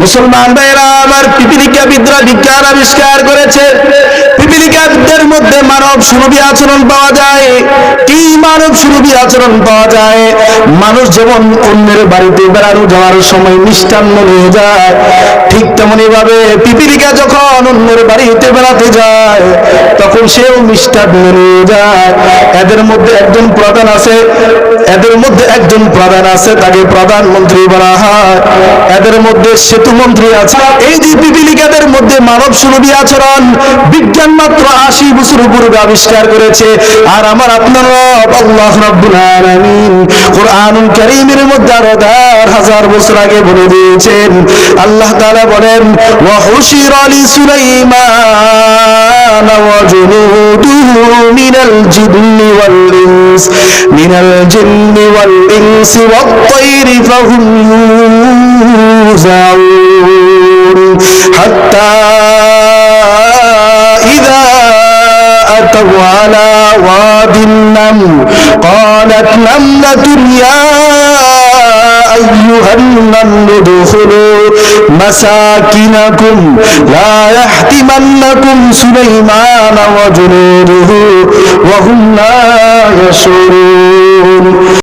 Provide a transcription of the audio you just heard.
মুসলমান ভাইরা আমার, পিপীলিকাবিদরা বিজ্ঞান আবিষ্কার করেছে, পিপীলিকাদের মধ্যে মানব সুলভী আচরণ পাওয়া যায়। কি মানব সুলভী আচরণ পাওয়া যায়? মানুষ যেমন অন্যের বাড়িতে বেড়ানো যাওয়ার সময় মিষ্টান্ন নিয়ে যায়, ঠিক তেমনি ভাবে পিপীলিকা যখন অন্যের বাড়িতে বেড়াতে যায় তখন সেও মিষ্টান্ন নিয়ে যায়। এদের মধ্যে একজন প্রধান আছে, তাকে প্রধানমন্ত্রী বলা হয়। এদের মধ্যে সেতু মন্ত্রী আছে। এই যে পিপীলিকাদের মধ্যে মানব সুলভী আচরণ বিজ্ঞান মাত্র 80 বছর পূর্বে আবিষ্কার করেছে। আর আমার আপনার রব আল্লাহ রাব্বুল আলামিন কুরআনুল কারীমের মধ্যে আরো 1000 বছর আগে বলে দিয়েছেন। আল্লাহ তাআলা বলেন, ওয়া হুশিরা লি সুলাইমান ওয়া জুনুদুহু মিনাল জিন্নি ওয়াল ইনসি ওয়াত তায়রি ফাহুম ইউযাউন হাত্তা ইযা আতাউ আলা ওয়াদিন নামল قالت نملة يا أيها النمل ادخلوا مساكنكم لا يحطمنكم سليمان وجنوده وهم لا يشعرون